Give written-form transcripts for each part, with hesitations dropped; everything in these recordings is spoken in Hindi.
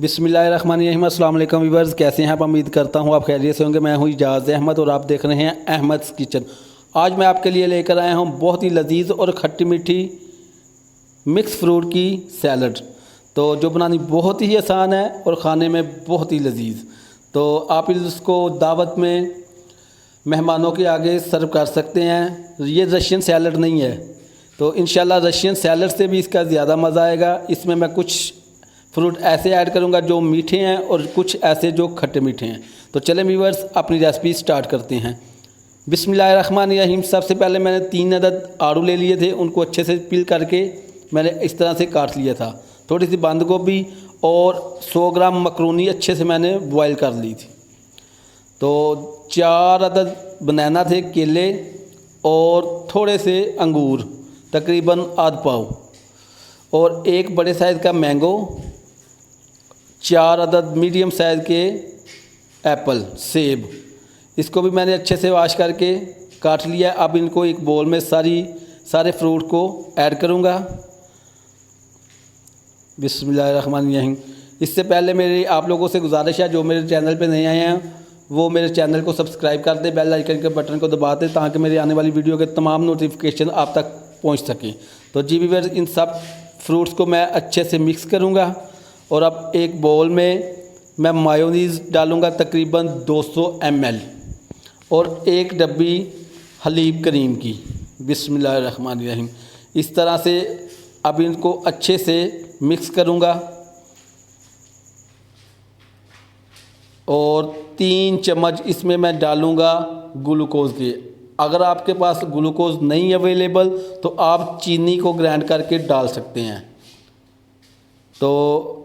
बिस्मिल्लाहिर्रहमानिर्रहीम। अस्सलाम वालेकुम व्यूअर्स, कैसे हैं आप? उम्मीद करता हूं आप खैरियत से होंगे। मैं हूं इजाज़ अहमद और आप देख रहे हैं अहमद्स किचन। आज मैं आपके लिए लेकर आया हूं बहुत ही लजीज और खट्टी मीठी मिक्स फ्रूट की सैलड, तो जो बनानी बहुत ही आसान है और ख़ाने में बहुत ही लजीज। तो आप इसको दावत में मेहमानों के आगे सर्व कर सकते हैं। ये रशियन सैलड नहीं है, तो इंशाल्लाह रशियन सैलड से भी इसका ज़्यादा मज़ा आएगा। इसमें मैं कुछ फ्रूट ऐसे ऐड करूंगा जो मीठे हैं और कुछ ऐसे जो खट्टे मीठे हैं। तो चलें व्यूअर्स, अपनी रेसिपी स्टार्ट करते हैं। बिस्मिल्लाहिर्रहमानिर्रहीम। सबसे पहले मैंने 3 अदद आड़ू ले लिए थे, उनको अच्छे से पील करके मैंने इस तरह से काट लिया था। थोड़ी सी बंद गोभी और 100 ग्राम मकरूनी अच्छे से मैंने बॉयल कर ली थी। तो 4 अदद बनाना थे, केले और थोड़े से अंगूर तकरीबन आध पाव, और एक बड़े साइज़ का मैंगो, 4 अदद मीडियम साइज़ के एप्पल सेब, इसको भी मैंने अच्छे से वॉश करके काट लिया। अब इनको एक बोल में सारे फ्रूट को ऐड करूँगा। बिस्मिल्लाहिर्रहमानिर्रहीम। इससे पहले मेरी आप लोगों से गुजारिश है, जो मेरे चैनल पे नए आए हैं वो मेरे चैनल को सब्सक्राइब कर दें, बेल आइकन के बटन को दबा दें ताकि मेरी आने वाली वीडियो के तमाम नोटिफिकेशन आप तक पहुंच सकें। तो जी व्यूअर्स, इन सब फ्रूट्स को मैं अच्छे से मिक्स करूंगा और अब एक बाउल में मैं मायोनीज़ डालूंगा तकरीबन 200 ml और एक डब्बी हलीब करीम की। बिस्मिल्लाहिर्रहमानिर्रहीम। इस तरह से अब इनको अच्छे से मिक्स करूंगा और 3 चम्मच इसमें मैं डालूंगा ग्लूकोज़ के। अगर आपके पास ग्लूकोज़ नहीं अवेलेबल तो आप चीनी को ग्राइंड करके डाल सकते हैं। तो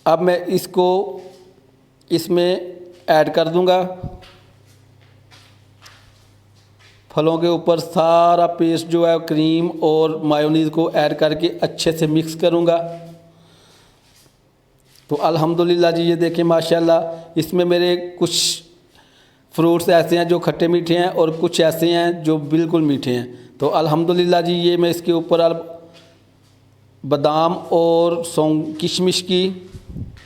अब मैं इसको इसमें ऐड कर दूंगा। फलों के ऊपर सारा पेस्ट जो है क्रीम और मायोनीज़ को ऐड करके अच्छे से मिक्स करूंगा। तो अल्हम्दुलिल्लाह जी, ये देखें माशाल्लाह, इसमें मेरे कुछ फ्रूट्स ऐसे हैं जो खट्टे मीठे हैं और कुछ ऐसे हैं जो बिल्कुल मीठे हैं। तो अल्हम्दुलिल्लाह जी, ये मैं इसके ऊपर बादाम और किशमिश की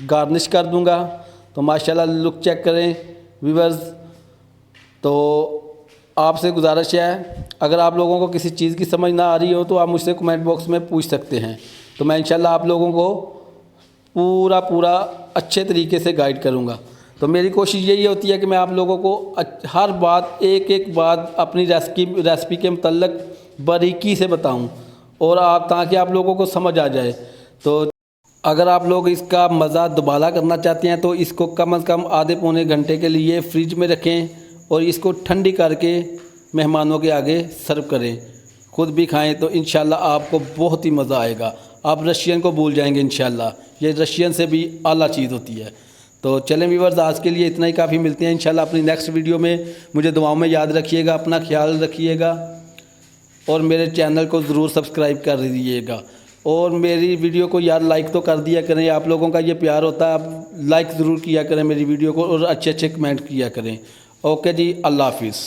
गार्निश कर दूंगा। तो माशाल्लाह लुक चेक करें व्यूअर्स। तो आपसे गुजारिश है, अगर आप लोगों को किसी चीज़ की समझ ना आ रही हो तो आप मुझसे कमेंट बॉक्स में पूछ सकते हैं। तो मैं इंशाल्लाह आप लोगों को पूरा अच्छे तरीके से गाइड करूंगा। तो मेरी कोशिश यही होती है कि मैं आप लोगों को हर बात एक बात अपनी रेसिपी के मतलब बारीकी से बताऊं और ताकि आप लोगों को समझ आ जाए। तो अगर आप लोग इसका मज़ा दोबारा करना चाहते हैं तो इसको कम से कम आधे पौने घंटे के लिए फ्रिज में रखें और इसको ठंडी करके मेहमानों के आगे सर्व करें। खुद भी खाएं तो इंशाल्लाह आपको बहुत ही मज़ा आएगा। आप रशियन को भूल जाएंगे इंशाल्लाह। ये रशियन से भी आला चीज़ होती है। तो चलें व्यूअर्स, आज के लिए इतना ही काफ़ी। मिलते हैं इंशाल्लाह अपनी नेक्स्ट वीडियो में। मुझे दुआओं में याद रखिएगा, अपना ख्याल रखिएगा और मेरे चैनल को ज़रूर सब्सक्राइब कर दीजिएगा। और मेरी वीडियो को यार लाइक तो कर दिया करें, आप लोगों का ये प्यार होता है। आप लाइक ज़रूर किया करें मेरी वीडियो को और अच्छे कमेंट किया करें। ओके जी, अल्लाह हाफिज़।